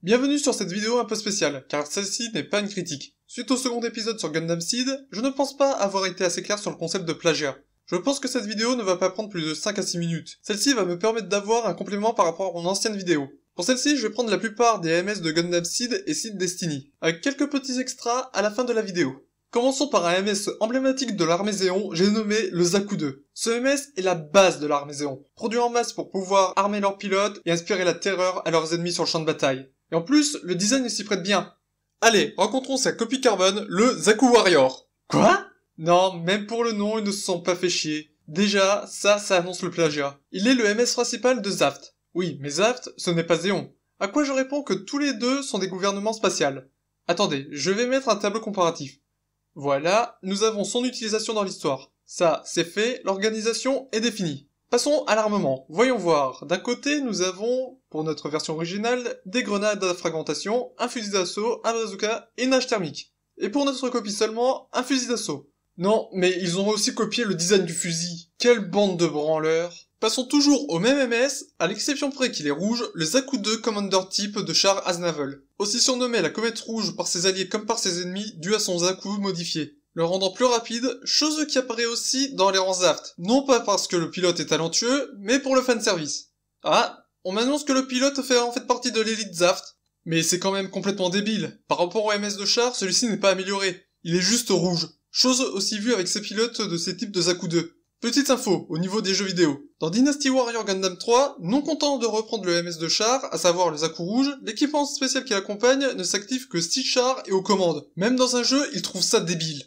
Bienvenue sur cette vidéo un peu spéciale, car celle-ci n'est pas une critique. Suite au second épisode sur Gundam Seed, je ne pense pas avoir été assez clair sur le concept de plagiat. Je pense que cette vidéo ne va pas prendre plus de 5 à 6 minutes. Celle-ci va me permettre d'avoir un complément par rapport à mon ancienne vidéo. Pour celle-ci, je vais prendre la plupart des MS de Gundam Seed et Seed Destiny, avec quelques petits extras à la fin de la vidéo. Commençons par un MS emblématique de l'armée Zéon, j'ai nommé le Zaku 2. Ce MS est la base de l'armée Zéon, produit en masse pour pouvoir armer leurs pilotes et inspirer la terreur à leurs ennemis sur le champ de bataille. Et en plus, le design s'y prête bien. Allez, rencontrons sa copie carbone, le Zaku Warrior. Quoi? Non, même pour le nom, ils ne se sont pas fait chier. Déjà, ça annonce le plagiat. Il est le MS principal de Zaft. Oui, mais Zaft, ce n'est pas Zéon. À quoi je réponds que tous les deux sont des gouvernements spatials. Attendez, je vais mettre un tableau comparatif. Voilà, nous avons son utilisation dans l'histoire. Ça, c'est fait, l'organisation est définie. Passons à l'armement. Voyons voir. D'un côté, nous avons, pour notre version originale, des grenades à fragmentation, un fusil d'assaut, un bazooka et une hache thermique. Et pour notre copie seulement, un fusil d'assaut. Non, mais ils ont aussi copié le design du fusil. Quelle bande de branleurs. Passons toujours au même MS, à l'exception près qu'il est rouge, le Zaku 2 Commander Type de char Aznavel. Aussi surnommé la comète rouge par ses alliés comme par ses ennemis, dû à son Zaku modifié. Le rendant plus rapide, chose qui apparaît aussi dans les rangs Zaft. Non pas parce que le pilote est talentueux, mais pour le fanservice. Ah, on m'annonce que le pilote fait en fait partie de l'élite Zaft. Mais c'est quand même complètement débile. Par rapport au MS de char, celui-ci n'est pas amélioré. Il est juste rouge. Chose aussi vue avec ces pilotes de ces types de Zaku 2. Petite info, au niveau des jeux vidéo. Dans Dynasty Warrior Gundam 3, non content de reprendre le MS de char, à savoir le Zaku rouge, l'équipement spécial qui l'accompagne ne s'active que si char et aux commandes. Même dans un jeu, ils trouvent ça débile.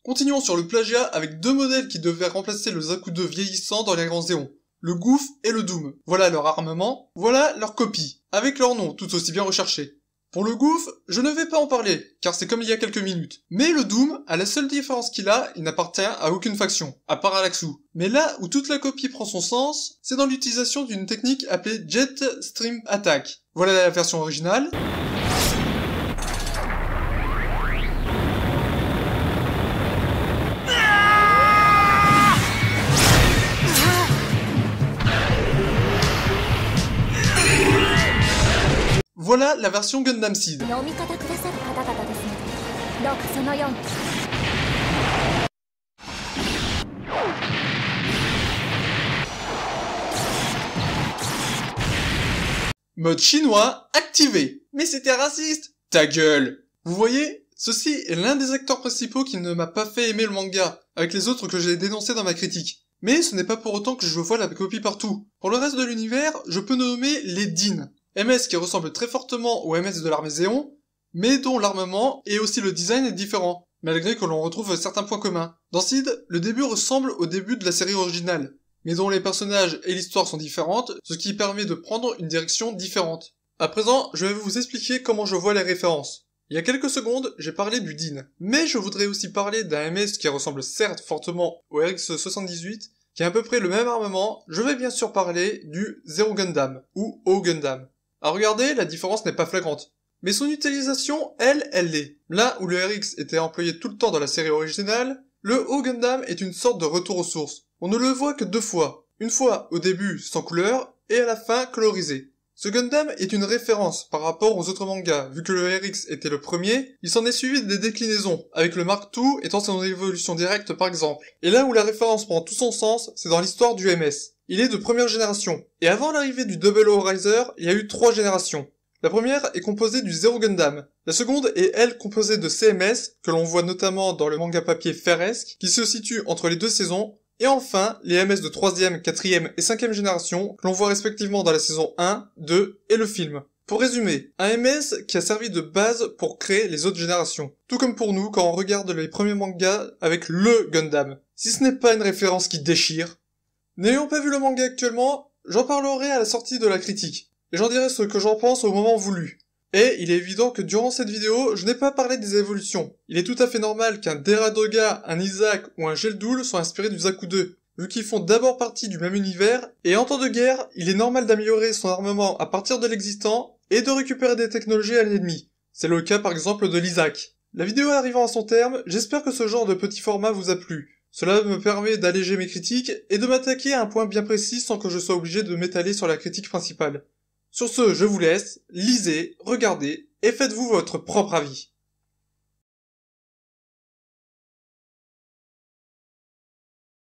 Continuons sur le plagiat avec deux modèles qui devaient remplacer le Zaku 2 vieillissant dans les grands Zéons. Le Goof et le Doom. Voilà leur armement, voilà leur copie, avec leur nom tout aussi bien recherché. Pour le Goof, je ne vais pas en parler, car c'est comme il y a quelques minutes. Mais le Doom, à la seule différence qu'il a, il n'appartient à aucune faction, à part Alaxu. Mais là où toute la copie prend son sens, c'est dans l'utilisation d'une technique appelée Jet Stream Attack. Voilà la version originale. Voilà la version Gundam Seed. Mode chinois activé. Mais c'était raciste. Ta gueule. Vous voyez, ceci est l'un des acteurs principaux qui ne m'a pas fait aimer le manga, avec les autres que j'ai dénoncés dans ma critique. Mais ce n'est pas pour autant que je vois la copie partout. Pour le reste de l'univers, je peux nommer les DIN. MS qui ressemble très fortement au MS de l'armée Zéon, mais dont l'armement et aussi le design est différent, malgré que l'on retrouve certains points communs. Dans Seed, le début ressemble au début de la série originale, mais dont les personnages et l'histoire sont différentes, ce qui permet de prendre une direction différente. À présent, je vais vous expliquer comment je vois les références. Il y a quelques secondes, j'ai parlé du DIN, mais je voudrais aussi parler d'un MS qui ressemble certes fortement au RX-78, qui a à peu près le même armement. Je vais bien sûr parler du Zero Gundam, ou O Gundam. À regarder, la différence n'est pas flagrante. Mais son utilisation, elle l'est. Là où le RX était employé tout le temps dans la série originale, le O Gundam est une sorte de retour aux sources. On ne le voit que deux fois. Une fois au début sans couleur, et à la fin colorisé. Ce Gundam est une référence par rapport aux autres mangas. Vu que le RX était le premier, il s'en est suivi des déclinaisons, avec le Mark II étant son évolution directe par exemple. Et là où la référence prend tout son sens, c'est dans l'histoire du MS. Il est de première génération. Et avant l'arrivée du Double O Riser, il y a eu 3 générations. La première est composée du Zero Gundam. La seconde est elle composée de CMS, que l'on voit notamment dans le manga papier Feresque, qui se situe entre les deux saisons. Et enfin, les MS de 3e, 4e et 5e génération, que l'on voit respectivement dans la saison 1, 2 et le film. Pour résumer, un MS qui a servi de base pour créer les autres générations. Tout comme pour nous quand on regarde les premiers mangas avec le Gundam. Si ce n'est pas une référence qui déchire. N'ayant pas vu le manga actuellement, j'en parlerai à la sortie de la critique, et j'en dirai ce que j'en pense au moment voulu. Et il est évident que durant cette vidéo, je n'ai pas parlé des évolutions. Il est tout à fait normal qu'un Deradoga, un Isaac ou un Geldoul soient inspirés du Zaku 2, vu qu'ils font d'abord partie du même univers, et en temps de guerre, il est normal d'améliorer son armement à partir de l'existant, et de récupérer des technologies à l'ennemi. C'est le cas par exemple de l'Isaac. La vidéo arrivant à son terme, j'espère que ce genre de petit format vous a plu. Cela me permet d'alléger mes critiques et de m'attaquer à un point bien précis sans que je sois obligé de m'étaler sur la critique principale. Sur ce, je vous laisse, lisez, regardez, et faites-vous votre propre avis.